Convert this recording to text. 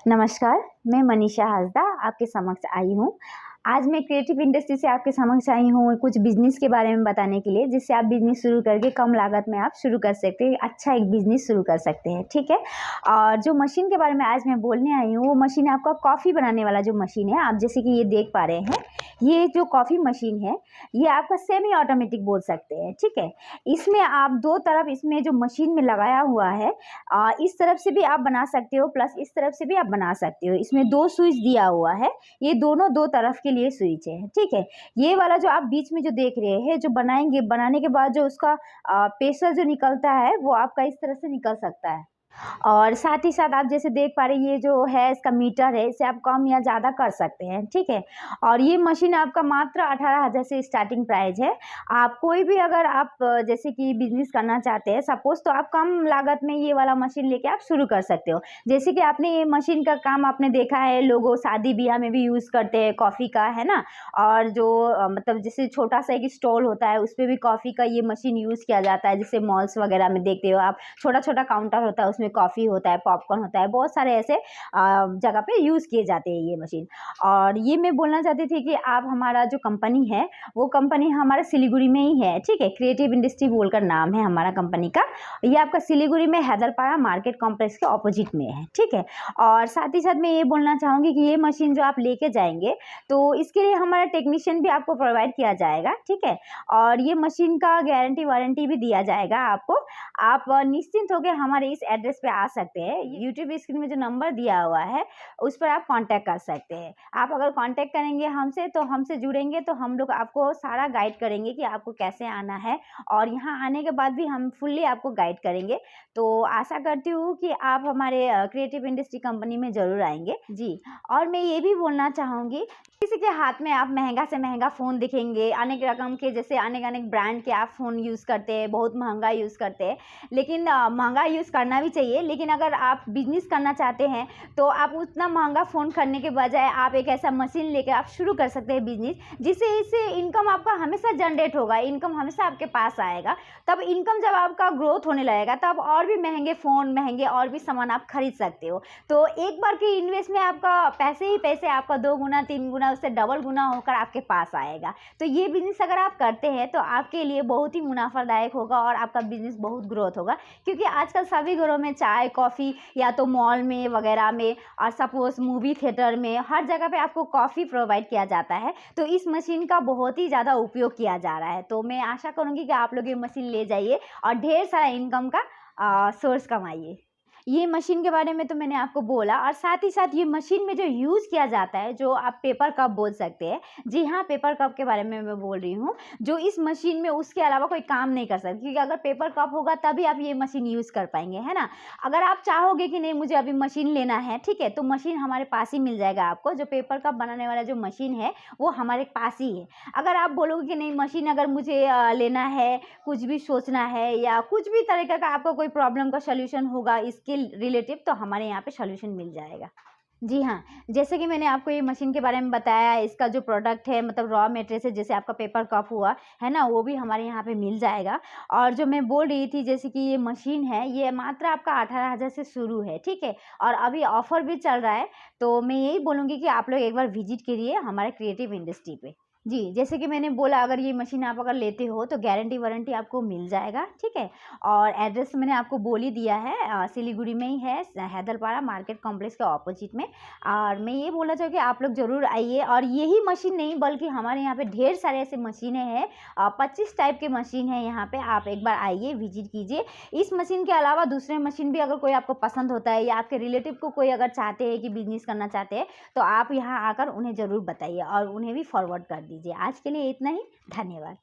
नमस्कार, मैं मनीषा हासदा आपके समक्ष आई हूँ। आज मैं क्रिएटिव इंडस्ट्री से आपके समक्ष आई हूँ कुछ बिज़नेस के बारे में बताने के लिए, जिससे आप बिज़नेस शुरू करके कम लागत में आप शुरू कर सकते हैं, अच्छा एक बिज़नेस शुरू कर सकते हैं, ठीक है? और जो मशीन के बारे में आज मैं बोलने आई हूँ, वो मशीन है आपका कॉफ़ी बनाने वाला जो मशीन है, आप जैसे कि ये देख पा रहे हैं, ये जो कॉफ़ी मशीन है, ये आपका सेमी ऑटोमेटिक बोल सकते हैं, ठीक है? इसमें आप 2 तरफ इसमें जो मशीन में लगाया हुआ है इस तरफ से भी आप बना सकते हो प्लस इस तरफ से भी आप बना सकते हो। इसमें 2 स्विच दिया हुआ है, ये दोनों 2 तरफ के लिए स्विच है, ठीक है? ये वाला जो आप बीच में जो देख रहे हैं, जो बनाएँगे, बनाने के बाद जो उसका प्रेशर जो निकलता है, वो आपका इस तरह से निकल सकता है। और साथ ही साथ आप जैसे देख पा रहे हैं, ये जो है इसका मीटर है, इसे आप कम या ज़्यादा कर सकते हैं, ठीक है? और ये मशीन आपका मात्र 18,000 से स्टार्टिंग प्राइस है। आप कोई भी अगर आप जैसे कि बिज़नेस करना चाहते हैं सपोज़, तो आप कम लागत में ये वाला मशीन लेके आप शुरू कर सकते हो। जैसे कि आपने ये मशीन का काम आपने देखा है, लोग शादी-ब्याह में भी यूज़ करते हैं कॉफ़ी का, है ना? और जो मतलब जैसे छोटा-सा एक स्टॉल होता है, उसपे भी कॉफ़ी का ये मशीन यूज़ किया जाता है। जैसे मॉल्स वगैरह में देखते हो आप, छोटा-छोटा काउंटर होता है, उसमें कॉफ़ी होता है, पॉपकॉर्न होता है, बहुत सारे ऐसे जगह पे यूज़ किए जाते हैं ये मशीन। और ये मैं बोलना चाहती थी कि आप हमारा जो कंपनी है, वो कंपनी हमारे सिलीगुड़ी में ही है, ठीक है? क्रिएटिव इंडस्ट्री बोलकर नाम है हमारा कंपनी का। ये आपका सिलीगुड़ी में हैदरपाड़ा मार्केट कॉम्प्लेक्स के ऑपोजिट में है, ठीक है? और साथ ही साथ मैं ये बोलना चाहूँगी कि ये मशीन जो आप लेके जाएँगे, तो इसके लिए हमारा टेक्नीशियन भी आपको प्रोवाइड किया जाएगा, ठीक है? और ये मशीन का गारंटी-वारंटी भी दिया जाएगा आपको। आप निश्चिंत होके हमारे इस एड्रेस पे आ सकते हैं। यूट्यूब स्क्रीन में जो नंबर दिया हुआ है, उस पर आप कॉन्टैक्ट कर सकते हैं। आप अगर कॉन्टैक्ट करेंगे हमसे, तो हमसे जुड़ेंगे तो हम लोग आपको सारा गाइड करेंगे कि आपको कैसे आना है, और यहाँ आने के बाद भी हम फुल्ली आपको गाइड करेंगे। तो आशा करती हूँ कि आप हमारे क्रिएटिव इंडस्ट्री कंपनी में ज़रूर आएँगे। जी, और मैं ये भी बोलना चाहूँगी, किसी के हाथ में आप महँगा से महँगा फ़ोन दिखेंगे, अनेक रकम के जैसे अनेक-अनेक ब्रांड के आप फ़ोन यूज़ करते हैं, बहुत महँगा यूज़ करते हैं। लेकिन महँगा यूज़ करना भी चाहिए, लेकिन अगर आप बिज़नेस करना चाहते हैं, तो आप उतना महँगा फ़ोन खरीदने के बजाय आप एक ऐसा मशीन लेके आप शुरू कर सकते हैं बिज़नेस, जिससे इससे इनकम आपका हमेशा जनरेट होगा, इनकम हमेशा आपके पास आएगा। तब इनकम जब आपका ग्रोथ होने लगेगा, तब और भी महँगे फ़ोन, महँगे और भी सामान आप खरीद सकते हो। तो एक बार के इन्वेस्ट में आपका पैसे ही पैसे आपका 2 गुना, 3 गुना, उससे डबल गुना होकर आपके पास आएगा। तो ये बिज़नेस अगर आप करते हैं, तो आपके लिए बहुत ही मुनाफ़ादायक होगा और आपका बिज़नेस बहुत ग्रोथ होगा। क्योंकि आजकल सभी घरों में चाय, कॉफ़ी या तो मॉल में वगैरह में, और सपोज़ मूवी थिएटर में, हर जगह पे आपको कॉफ़ी प्रोवाइड किया जाता है। तो इस मशीन का बहुत ही ज़्यादा उपयोग किया जा रहा है। तो मैं आशा करूँगी कि आप लोग ये मशीन ले जाइए और ढेर सारा इनकम का सोर्स कमाइए। ये मशीन के बारे में तो मैंने आपको बोला, और साथ ही साथ ये मशीन में जो यूज़ किया जाता है, जो आप पेपर कप बोल सकते हैं। जी हाँ, पेपर कप के बारे में मैं बोल रही हूँ, जो इस मशीन में उसके अलावा कोई काम नहीं कर सकते, क्योंकि अगर पेपर कप होगा तभी आप ये मशीन यूज़ कर पाएँगे, है ना? अगर आप चाहोगे कि नहीं मुझे अभी मशीन लेना है, ठीक है? तो मशीन हमारे पास ही मिल जाएगा आपको। जो पेपर कप बनाने वाला जो मशीन है, वो हमारे पास ही है। अगर आप बोलोगे कि नहीं मशीन अगर मुझे लेना है, कुछ भी सोचना है या कुछ भी तरीके का आपको कोई प्रॉब्लम का सॉल्यूशन होगा इसके रिलेटिव, तो हमारे यहाँ पे सॉल्यूशन मिल जाएगा। जी हाँ, जैसे कि मैंने आपको ये मशीन के बारे में बताया, इसका जो प्रोडक्ट है मतलब रॉ मटेरियल है, जैसे आपका पेपर कप हुआ, है ना? वो भी हमारे यहाँ पे मिल जाएगा। और जो मैं बोल रही थी जैसे कि ये मशीन है, ये मात्र आपका 18,000 से शुरू है, ठीक है? और अभी ऑफ़र भी चल रहा है, तो मैं यही बोलूँगी कि आप लोग एक बार विज़िट करिए हमारे क्रिएटिव इंडस्ट्री पे। जी, जैसे कि मैंने बोला, अगर ये मशीन आप अगर लेते हो तो गारंटी-वारंटी आपको मिल जाएगा, ठीक है? और एड्रेस मैंने आपको बोल ही दिया है, सिलीगुड़ी में ही है, हैदरपाड़ा मार्केट कॉम्प्लेक्स के ऑपोजिट में। और मैं ये बोलना चाहूँ कि आप लोग ज़रूर आइए, और यही मशीन नहीं बल्कि हमारे यहाँ पे ढेर सारे ऐसे मशीनें हैं, 25 टाइप के मशीन हैं यहाँ पे, आप एक बार आइए, विज़िट कीजिए। इस मशीन के अलावा दूसरे मशीन भी अगर कोई आपको पसंद होता है, या आपके रिलेटिव को कोई अगर चाहते हैं कि बिज़नेस करना चाहते हैं, तो आप यहाँ आकर उन्हें ज़रूर बताइए और उन्हें भी फॉरवर्ड कर दीजिए। आज के लिए इतना ही, धन्यवाद।